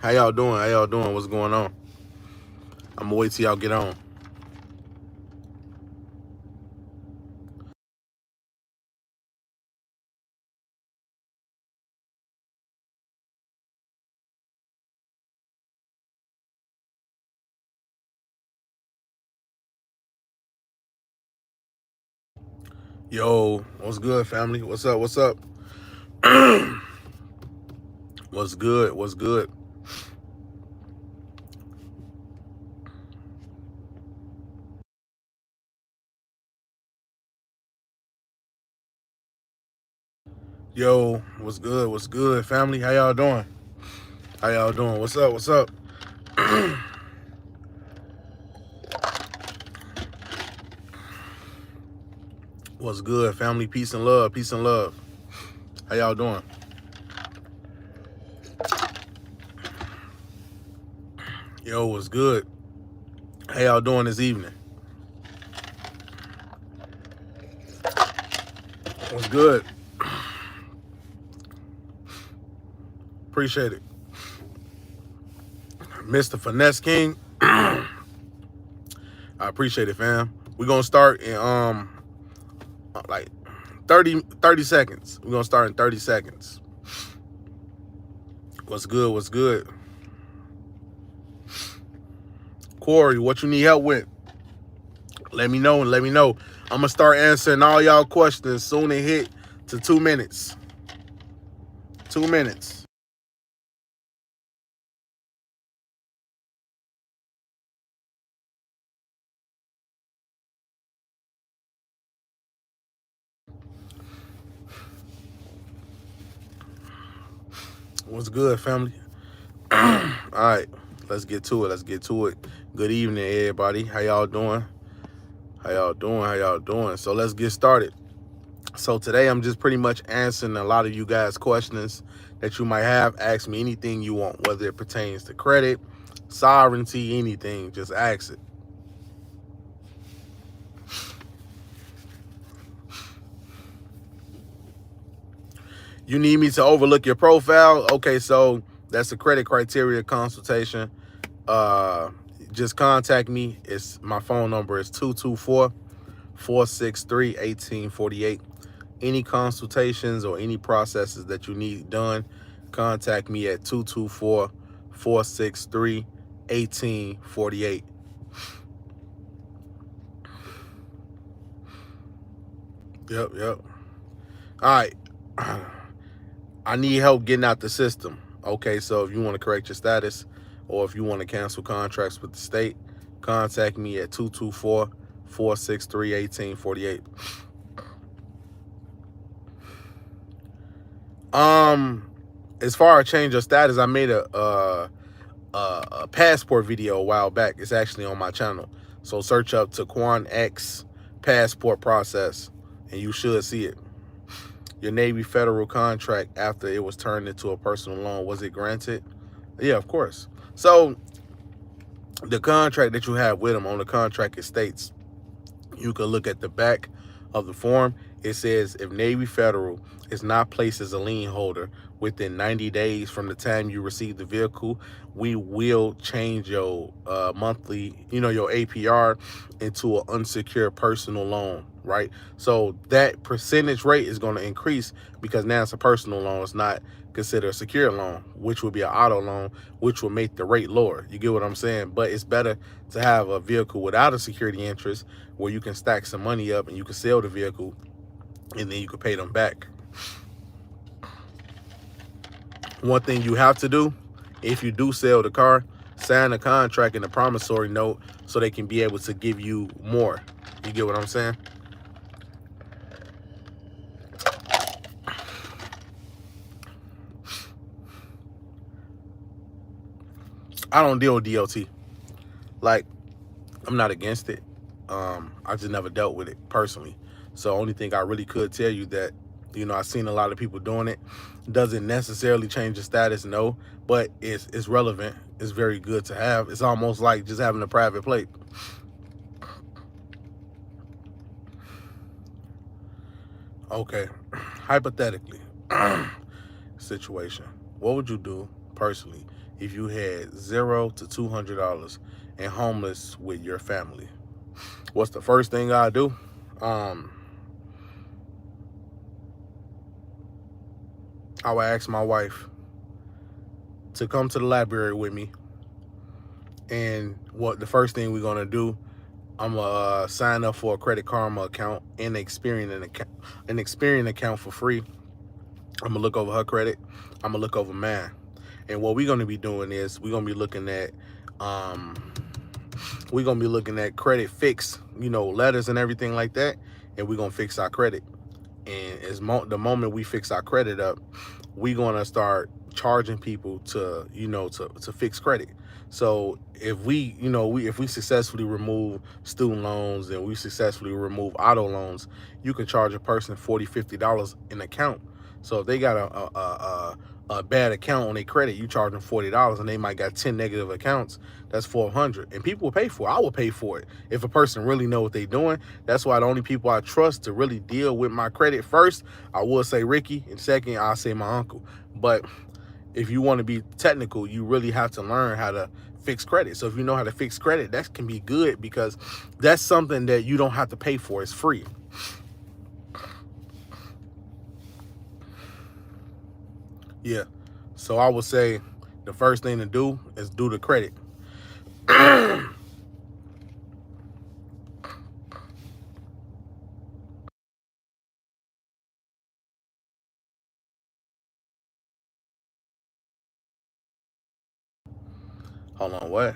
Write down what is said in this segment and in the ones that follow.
How y'all doing? How y'all doing? What's going on? I'm gonna wait till y'all get on. Yo, what's good, family? What's up? What's up? What's good? What's good? Yo, what's good? What's good, family? How y'all doing? How y'all doing? What's up? What's up? What's good, family? Peace and love. Peace and love. How y'all doing? Yo, what's good? How y'all doing this evening? What's good? Appreciate it. Mr. Finesse King. I appreciate it, fam. We're gonna start in like 30 seconds. We're gonna start in 30 seconds. What's good? What's good? Corey, what you need help with? Let me know and let me know. I'm gonna start answering all y'all questions soon it hit to 2 minutes. 2 minutes. What's good, family? All right, let's get to it. Let's get to it. Good evening, everybody. How y'all doing? How y'all doing? How y'all doing? So let's get started. So today I'm just pretty much answering a lot of you guys' questions that you might have. Ask me anything you want, whether it pertains to credit, sovereignty, anything. Just ask it. You need me to overlook your profile? Okay, so that's a credit criteria consultation. Uh, just contact me. My phone number is 224-463-1848. Any consultations or any processes that you need done, contact me at 224-463-1848. Yep. All right. I need help getting out the system. Okay, so if you want to correct your status or if you want to cancel contracts with the state, contact me at 224-463-1848. As far as change of status, I made a passport video a while back. It's actually on my channel. So search up Taquan X passport process and you should see it. Your Navy federal contract after it was turned into a personal loan, was it granted? Yeah, of course. So the contract that you have with them, on the contract, it states, you can look at the back of the form. It says if Navy Federal is not placed as a lien holder within 90 days from the time you receive the vehicle, we will change your monthly, your APR into an unsecured personal loan, right? So that percentage rate is going to increase because now it's a personal loan. It's not considered a secured loan, which would be an auto loan, which will make the rate lower. You get what I'm saying? But it's better to have a vehicle without a security interest where you can stack some money up and you can sell the vehicle and then you can pay them back. One thing you have to do, if you do sell the car, sign a contract and a promissory note so they can be able to give you more. You get what I'm saying? I don't deal with DOT. Like, I'm not against it. I just never dealt with it personally. So only thing I really could tell you that, I've seen a lot of people doing it. Doesn't necessarily change the status, no, but it's relevant. It's very good to have. It's almost like just having a private plate. Okay, hypothetically, situation. What would you do personally if you had $0 to $200 and homeless with your family? What's the first thing I do? I would ask my wife to come to the library with me, and what the first thing we're gonna do, I'm gonna sign up for a Credit Karma account and an Experian account for free. I'm gonna look over her credit. I'm gonna look over mine, and what we're gonna be doing is um, we're gonna be looking at credit fix, letters and everything like that, and we're gonna fix our credit. And the moment we fix our credit up, we're gonna start charging people to fix credit. So if we successfully remove student loans and we successfully remove auto loans, you can charge a person $40-$50 an account. So if they got a bad account on their credit, you charge them $40, and they might got 10 negative accounts. That's $400, and people will pay for it. I will pay for it if a person really know what they're doing. That's why the only people I trust to really deal with my credit, first, I will say Ricky, and second, I'll say my uncle. But if you want to be technical, you really have to learn how to fix credit. So if you know how to fix credit, that can be good, because that's something that you don't have to pay for. It's free. Yeah. So I would say the first thing to do is do the credit. Hold on, what?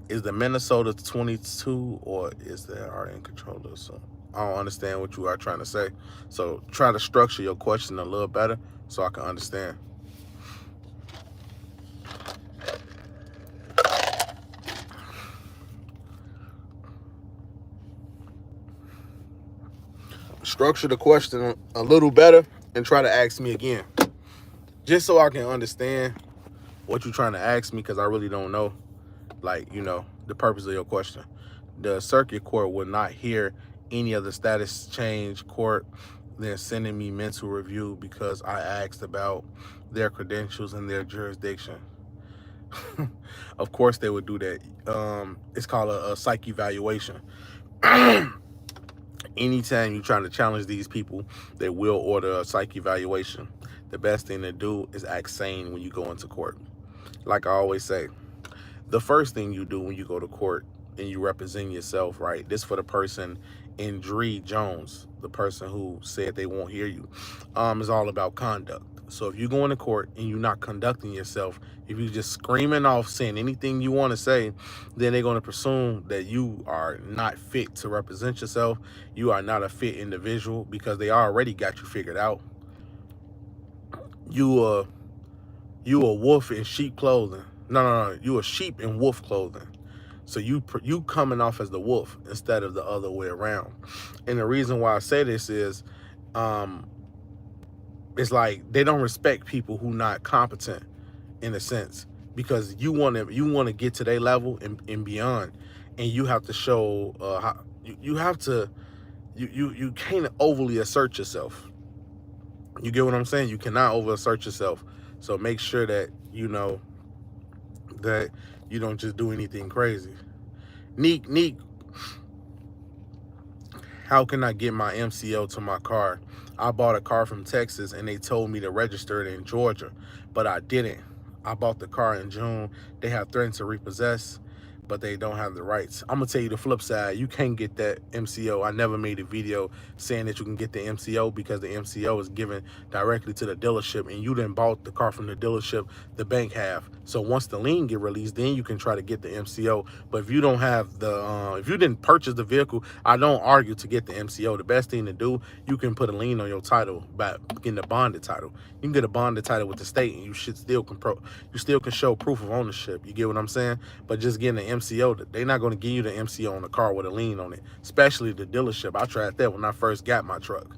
Is the Minnesota 22, or is there are in control of some? I don't understand what you are trying to say. So try to structure your question a little better so I can understand. Structure the question a little better and try to ask me again, just so I can understand what you're trying to ask me, because I really don't know, the purpose of your question. The circuit court will not hear any of the status change court then sending me mental review because I asked about their credentials and their jurisdiction. Of course they would do that. It's called a psych evaluation. Anytime you're trying to challenge these people, they will order a psych evaluation. The best thing to do is act sane when you go into court. Like I always say, the first thing you do when you go to court and you represent yourself, right? This for the person in Dree Jones, the person who said they won't hear you, is all about conduct. So if you go into court and you're not conducting yourself, if you're just screaming off, saying anything you want to say, then they're going to presume that you are not fit to represent yourself. You are not a fit individual, because they already got you figured out. You a wolf in sheep clothing. No. You a sheep in wolf clothing. So you coming off as the wolf instead of the other way around. And the reason why I say this is, it's like they don't respect people who not competent, in a sense, because you want to get to their level and beyond, and you have to show how you have to you can't overly assert yourself. You get what I'm saying? You cannot over assert yourself. So make sure that you know that you don't just do anything crazy. Neek, how can I get my MCO to my car? I bought a car from Texas and they told me to register it in Georgia, but I didn't. I bought the car in June. They have threatened to repossess, but they don't have the rights. I'm gonna tell you the flip side. You can't get that MCO. I never made a video saying that you can get the MCO, because the MCO is given directly to the dealership, and you didn't bought the car from the dealership, the bank have. So once the lien get released, then you can try to get the MCO. But if you don't have the, if you didn't purchase the vehicle, I don't argue to get the MCO. The best thing to do, you can put a lien on your title by getting a bonded title. You can get a bonded title with the state, and you still can show proof of ownership. You get what I'm saying? But just getting the MCO, they're not going to give you the MCO on the car with a lien on it, especially the dealership. I tried that when I first got my truck.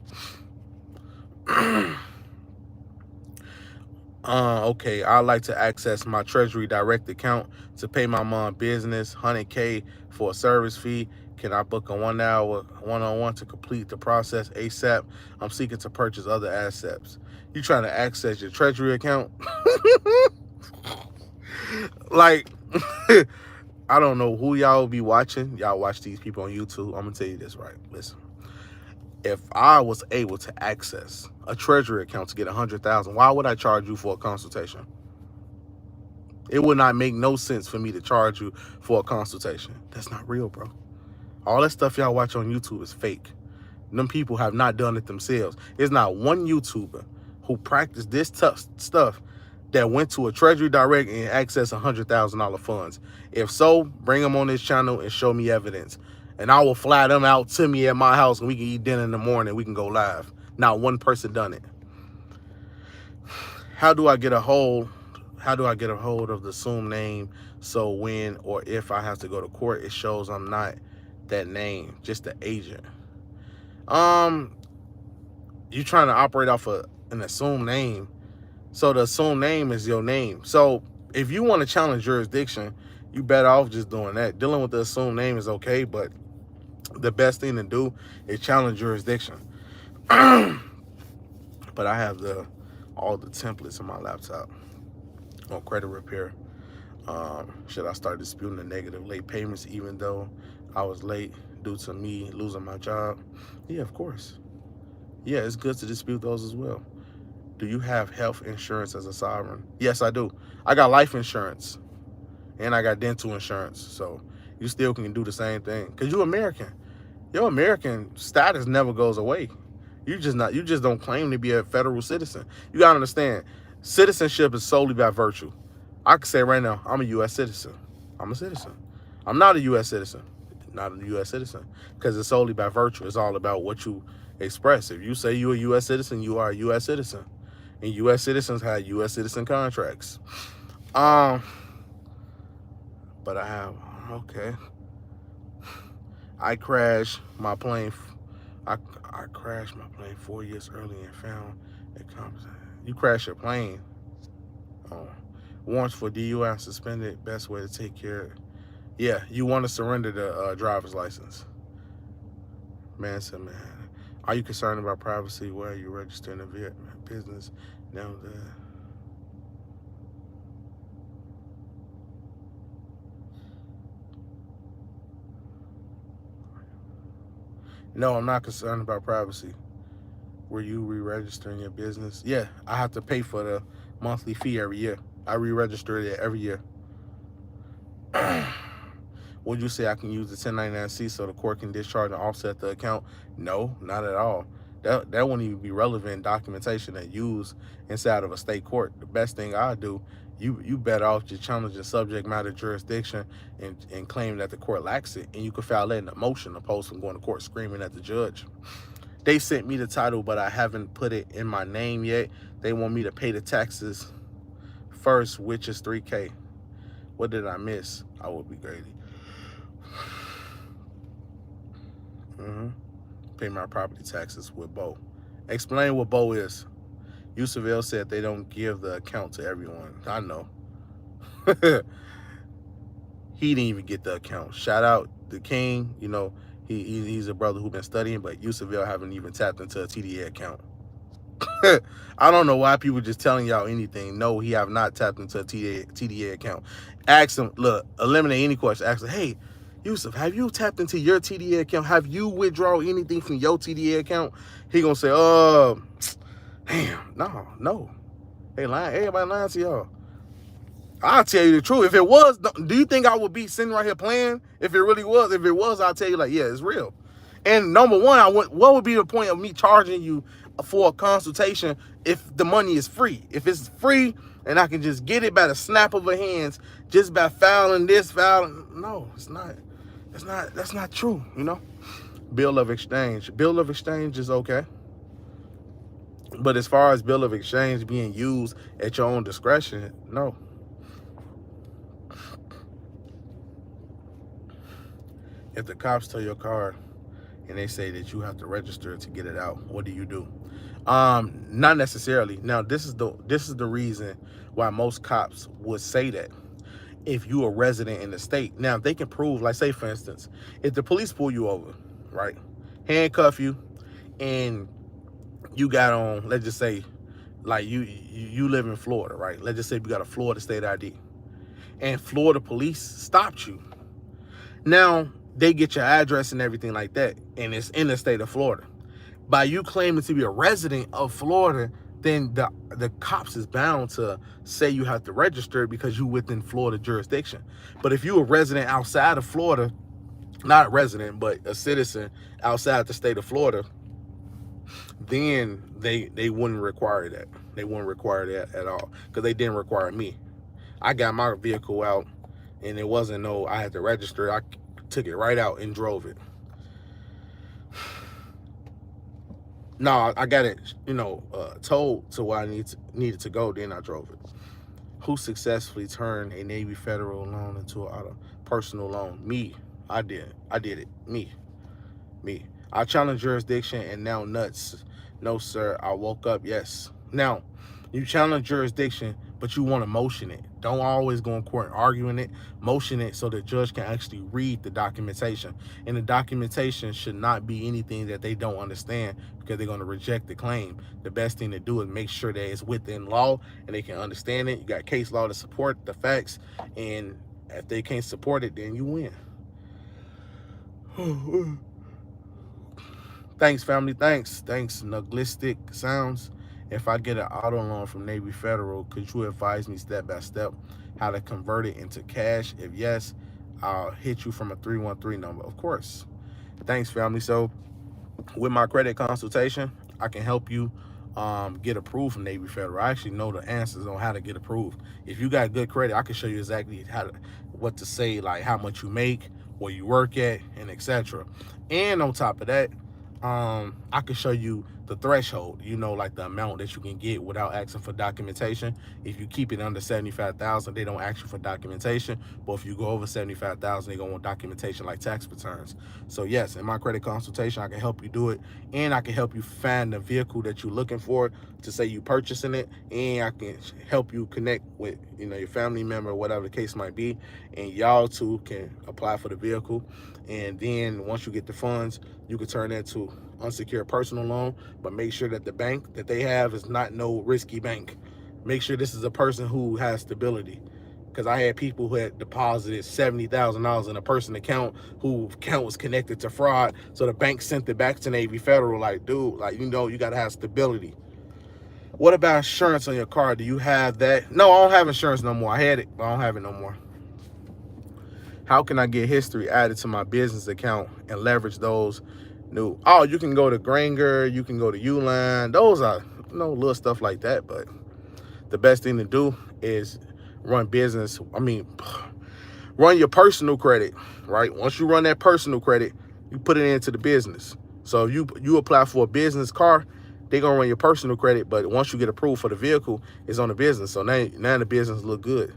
Okay, I like to access my Treasury Direct account to pay my mom business, 100K for a service fee. Can I book a 1 hour one-on-one to complete the process ASAP? I'm seeking to purchase other assets. You trying to access your Treasury account? Like, I don't know who y'all be watching. Y'all watch these people on YouTube. I'm gonna tell you this, right? Listen, if I was able to access a treasury account to get 100,000, why would I charge you for a consultation? It would not make no sense for me to charge you for a consultation. That's not real, bro. All that stuff y'all watch on YouTube is fake. Them people have not done it themselves. There's not one YouTuber who practiced this tough stuff that went to a Treasury Direct and accessed $100,000 funds. If so, bring them on this channel and show me evidence. And I will fly them out to me at my house and we can eat dinner in the morning. We can go live. Not one person done it. How do I get a hold of the assumed name so when or if I have to go to court, it shows I'm not that name, just the agent? You trying to operate off an assumed name. So the assumed name is your name. So if you want to challenge jurisdiction, you better off just doing that. Dealing with the assumed name is okay, but the best thing to do is challenge jurisdiction. But I have all the templates in my laptop on credit repair. Should I start disputing the negative late payments even though I was late due to me losing my job? Yeah, of course. Yeah, it's good to dispute those as well. Do you have health insurance as a sovereign? Yes, I do. I got life insurance and I got dental insurance. So you still can do the same thing because you're American. Your American status never goes away. You just don't claim to be a federal citizen. You gotta understand, citizenship is solely by virtue. I can say right now, I'm a U.S. citizen. I'm a citizen. I'm not a U.S. citizen. Not a U.S. citizen because it's solely by virtue. It's all about what you express. If you say you're a U.S. citizen, you are a U.S. citizen. And U.S. citizens have U.S. citizen contracts. But I have, okay. I crashed my plane. I crashed my plane 4 years early and found it comes. You crashed your plane. Warrants for DUI suspended. Best way to take care of it. Yeah, you want to surrender the driver's license. Man said, man, are you concerned about privacy? Where are you registering a business? Now no, I'm not concerned about privacy. Were you re-registering your business? Yeah, I have to pay for the monthly fee every year. I re-register it every year. Would you say I can use the 1099-C so the court can discharge and offset the account? No, not at all. That wouldn't even be relevant documentation that used inside of a state court. The best thing I do, you better off just challenging subject matter jurisdiction and claim that the court lacks it, and you can file that in a motion opposed to going to court screaming at the judge. They sent me the title, but I haven't put it in my name yet. They want me to pay the taxes first, which is $3K. What did I miss? I would be greedy. Pay my property taxes with Bo. Explain what Bo is. Yusufel said they don't give the account to everyone. I know. He didn't even get the account. Shout out the king. You know, he's a brother who's been studying, but Yusufel haven't even tapped into a TDA account. I don't know why people just telling y'all anything. No, he have not tapped into a TDA account. Ask him, look, eliminate any question. Ask him, hey, Yusuf, have you tapped into your TDA account? Have you withdrawn anything from your TDA account? He gonna say, damn, no. Hey, lying, everybody lying to y'all. I'll tell you the truth. If it was, do you think I would be sitting right here playing? If it really was, I'll tell you like, yeah, it's real. And number one, what would be the point of me charging you for a consultation if the money is free? If it's free and I can just get it by the snap of a hands, just by filing this, no, it's not. That's not true, you know? Bill of exchange. Bill of exchange is okay. But as far as bill of exchange being used at your own discretion, no. If the cops tow your car and they say that you have to register to get it out, what do you do? Not necessarily. Now, this is the reason why most cops would say that. If you a resident in the state, now if they can prove, like say for instance, if the police pull you over, right, handcuff you, and you got on, let's just say, like you live in Florida, right? Let's just say you got a Florida state ID, and Florida police stopped you. Now they get your address and everything like that, and it's in the state of Florida. By you claiming to be a resident of Florida, then the cops is bound to say you have to register because you within Florida jurisdiction. But if you a resident outside of Florida, not a resident, but a citizen outside the state of Florida, then they wouldn't require that. They wouldn't require that at all, because they didn't require me. I got my vehicle out, and it wasn't no I had to register. I took it right out and drove it. No, I got it, told to where I needed to go. Then I drove it. Who successfully turned a Navy federal loan into a personal loan? Me. I did it. Me. I challenged jurisdiction and now nuts. No, sir. I woke up. Yes. Now, you challenge jurisdiction, but you want to motion it. Don't always go in court and arguing it. Motion it so the judge can actually read the documentation. And the documentation should not be anything that they don't understand, because they're going to reject the claim. The best thing to do is make sure that it's within law and they can understand it. You got case law to support the facts, and if they can't support it, then you win. Thanks, family. Thanks, Nuglistic Sounds. If I get an auto loan from Navy Federal, could you advise me step by step how to convert it into cash? If yes, I'll hit you from a 313 number. Of course. Thanks, family. So with my credit consultation, I can help you get approved from Navy Federal. I actually know the answers on how to get approved. If you got good credit, I can show you exactly what to say, like how much you make, where you work at, and etc. And on top of that, I can show you the threshold, like the amount that you can get without asking for documentation. If you keep it under 75,000, they don't ask you for documentation. But if you go over 75,000, they're gonna want documentation like tax returns. So yes, in my credit consultation, I can help you do it, and I can help you find the vehicle that you're looking for to say you purchasing it, and I can help you connect with your family member, whatever the case might be, and y'all two can apply for the vehicle. And then once you get the funds, you can turn that to unsecured personal loan, but make sure that the bank that they have is not no risky bank. Make sure this is a person who has stability, because I had people who had deposited $70,000 in a person's account whose account was connected to fraud, so the bank sent it back to Navy Federal like, dude, you got to have stability. What about insurance on your car? Do you have that? No, I don't have insurance no more. I had it, but I don't have it no more. How can I get history added to my business account and leverage those new? Oh, you can go to Granger, you can go to Uline. Those are little stuff like that. But the best thing to do is run your personal credit, right? Once you run that personal credit, you put it into the business. So if you apply for a business car, they're gonna run your personal credit, but once you get approved for the vehicle, it's on the business. So now the business look good.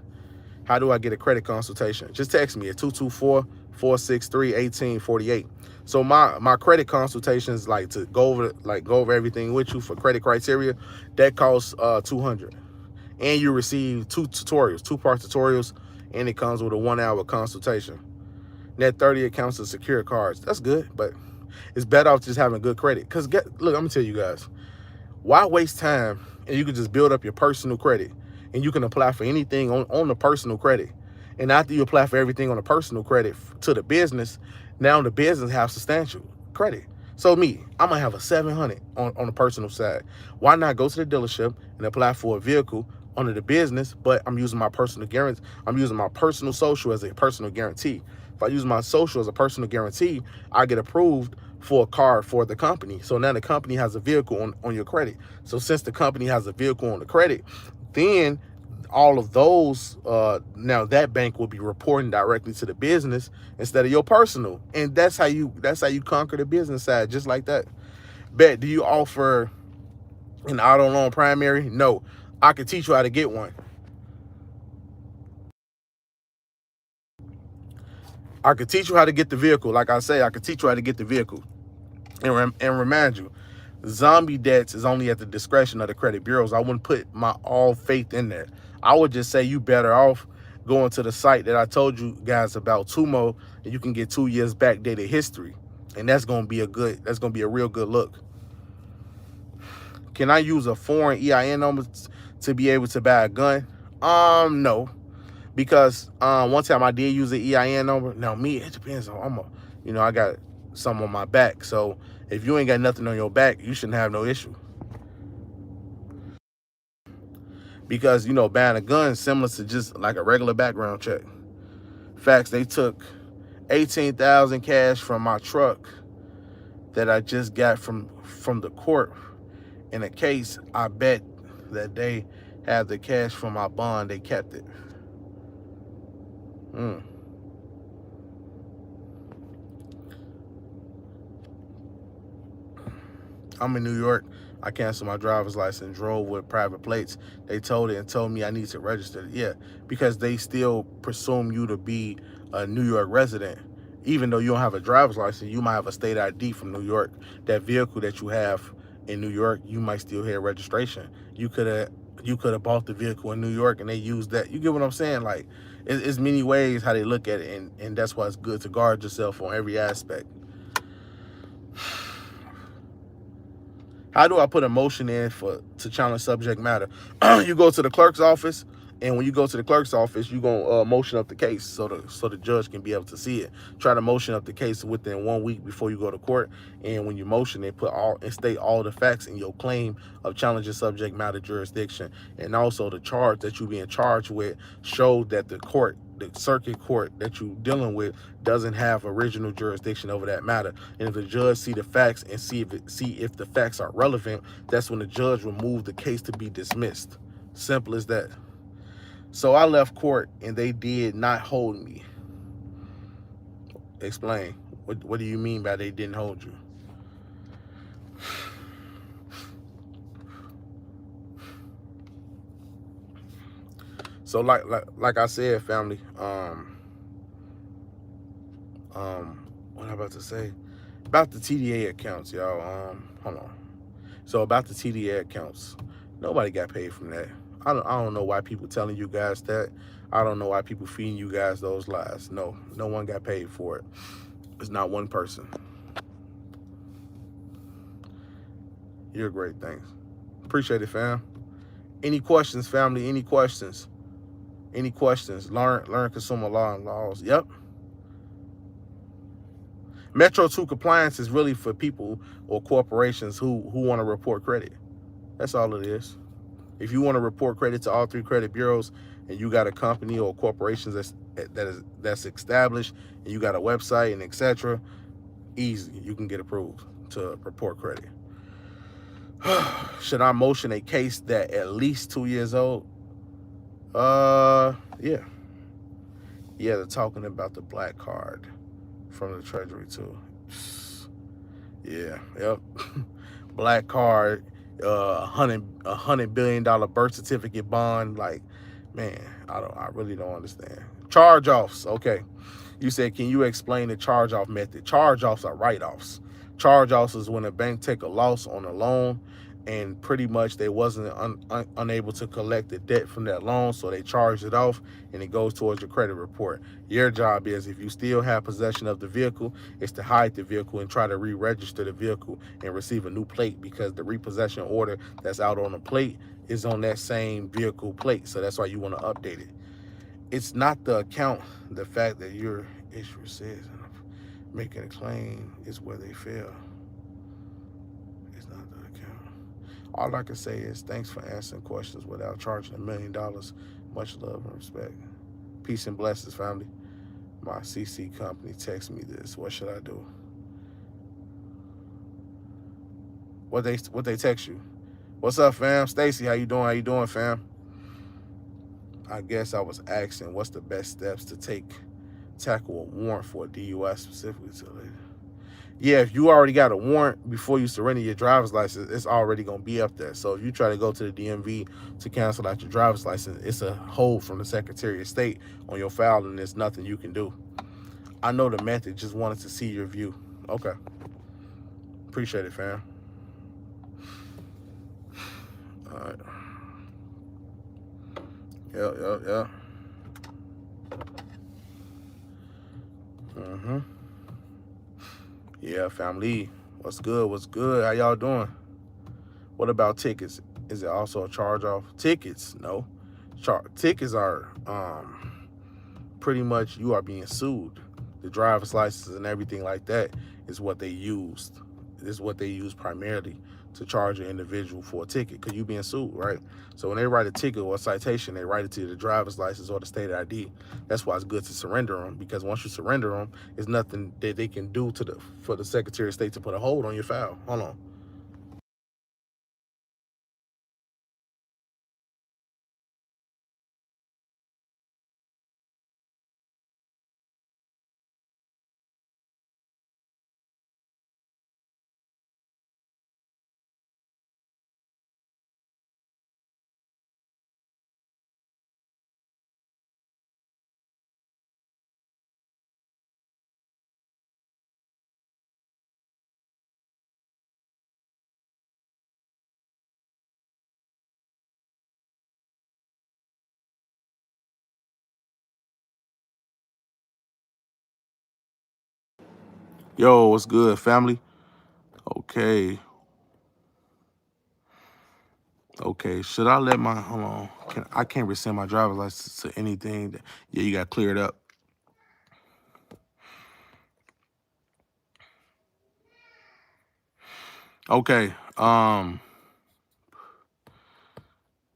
How do I get a credit consultation? Just text me at 224-463-1848. So my credit consultations, like to go over everything with you for credit criteria, that costs $200. And you receive two part tutorials, and it comes with a 1-hour consultation. Net 30 accounts of secure cards. That's good, but it's better off just having good credit. Because look, I'm gonna tell you guys, why waste time? And you can just build up your personal credit, and you can apply for anything on the personal credit. And after you apply for everything on the personal credit to the business, now the business has substantial credit. So I'm gonna have a 700 on the personal side. Why not go to the dealership and apply for a vehicle under the business, but I'm using my personal guarantee. I'm using my personal social as a personal guarantee. If I use my social as a personal guarantee, I get approved for a car for the company. So now the company has a vehicle on your credit. So since the company has a vehicle on the credit, then all of those, now that bank will be reporting directly to the business instead of your personal. And that's how you conquer the business side, just like that. Bet, do you offer an auto loan primary? No, I can teach you how to get one. I could teach you how to get the vehicle. Like I say, I could teach you how to get the vehicle. And remind you, zombie debts is only at the discretion of the credit bureaus. I wouldn't put my all faith in there. I would just say you better off going to the site that I told you guys about, Tumo, and you can get 2 years backdated history. And that's gonna be a real good look. Can I use a foreign EIN number to be able to buy a gun? No. Because one time I did use the EIN number. Now me, it depends on I got something on my back. So if you ain't got nothing on your back, you shouldn't have no issue. Because buying a gun is similar to just like a regular background check. Facts, they took 18,000 cash from my truck that I just got from the court in a case. I bet that they have the cash from my bond. They kept it. I'm in New York. I canceled my driver's license, drove with private plates. They told me I need to register. Yeah, because they still presume you to be a New York resident. Even though you don't have a driver's license, you might have a state ID from New York. That vehicle that you have in New York, you might still have registration. You could have bought the vehicle in New York and they used that. You get what I'm saying? Like, it's many ways how they look at it, and that's why it's good to guard yourself on every aspect. How do I put a motion in to challenge subject matter? You go to the clerk's office, and when you go to the clerk's office, you're gonna motion up the case so the judge can be able to see it. Try to motion up the case within 1 week before you go to court. And when you motion, they state all the facts in your claim of challenging subject matter jurisdiction, and also the charge that you're being charged with showed that the circuit court that you're dealing with doesn't have original jurisdiction over that matter. And if the judge see the facts and see if the facts are relevant, that's when the judge will move the case to be dismissed. Simple as that. So I left court and they did not hold me. Explain. What do you mean by they didn't hold you? So like I said, family, what I'm about to say about the TDA accounts, y'all. Hold on. So about the TDA accounts, nobody got paid from that. I don't know why people telling you guys that. I don't know why people feeding you guys those lies. No one got paid for it. It's not one person. You're great. Thanks. Appreciate it, fam. Any questions, family? Any questions? Any questions? Learn consumer law and laws. Yep. Metro 2 compliance is really for people or corporations who want to report credit. That's all it is. If you want to report credit to all 3 credit bureaus and you got a company or corporation that's established and you got a website and etc., easy, you can get approved to report credit. Should I motion a case that at least 2 years old? Yeah. Yeah, they're talking about the black card from the Treasury too. Yeah, yep. Black card, $100 billion birth certificate bond. Like, man, I really don't understand. Charge-offs, okay. You said, can you explain the charge-off method? Charge-offs are write-offs. Charge-offs is when a bank take a loss on a loan and pretty much they wasn't unable to collect the debt from that loan, so they charged it off and it goes towards your credit report. Your job is, if you still have possession of the vehicle, is to hide the vehicle and try to re-register the vehicle and receive a new plate, because the repossession order that's out on the plate is on that same vehicle plate, so that's why you want to update it. It's not the account. The fact that your issuer says making a claim is where they fail. It's not the account. All I can say is thanks for answering questions without charging $1 million. Much love and respect. Peace and blessings, family. My CC company text me this. What should I do? What they text you? What's up, fam? Stacy, how you doing? How you doing, fam? I guess I was asking what's the best steps to tackle a warrant for a DUI specifically. Yeah, if you already got a warrant before you surrender your driver's license, it's already going to be up there. So if you try to go to the DMV to cancel out your driver's license, it's a hold from the Secretary of State on your file, and there's nothing you can do. I know the method, just wanted to see your view. Okay. Appreciate it, fam. All right. Yeah. Yeah, family. What's good? How y'all doing? What about tickets? Is it also a charge off? Tickets? No. Tickets are pretty much you are being sued. The driver's license and everything like that is what they used. This is what they use primarily to charge an individual for a ticket, because you being sued, right? So when they write a ticket or a citation, they write it to the driver's license or the state ID. That's why it's good to surrender them, because once you surrender them, there's nothing that they can do for the Secretary of State to put a hold on your file. Hold on. Yo, what's good, family? Okay. Okay, should I let my, hold on, I can't rescind my driver's license to anything. Yeah, you got cleared up. Okay,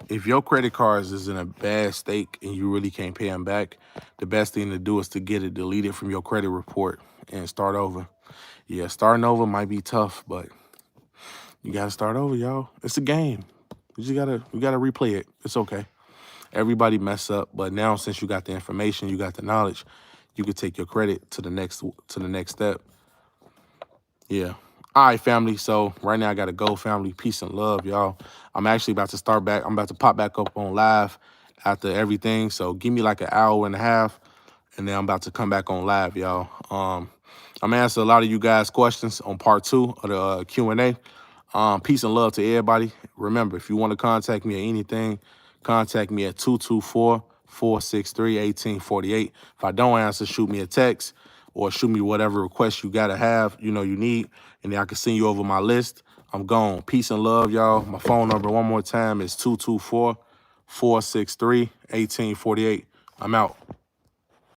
if your credit cards is in a bad state and you really can't pay them back, the best thing to do is to get it deleted from your credit report and start over. Yeah, starting over might be tough, but you gotta start over, y'all. It's a game. You gotta replay it. It's okay. Everybody mess up, but now since you got the information, you got the knowledge, you could take your credit to the next step. Yeah. All right, family. So right now I gotta go, family. Peace and love, y'all. I'm actually about to start back. I'm about to pop back up on live after everything. So give me like an hour and a half, and then I'm about to come back on live, y'all. I'm gonna answer a lot of you guys' questions on part 2 of the Q&A. Peace and love to everybody. Remember, if you want to contact me or anything, contact me at 224-463-1848. If I don't answer, shoot me a text or shoot me whatever request you gotta have, you need, and then I can send you over my list. I'm gone. Peace and love, y'all. My phone number one more time is 224-463-1848. I'm out.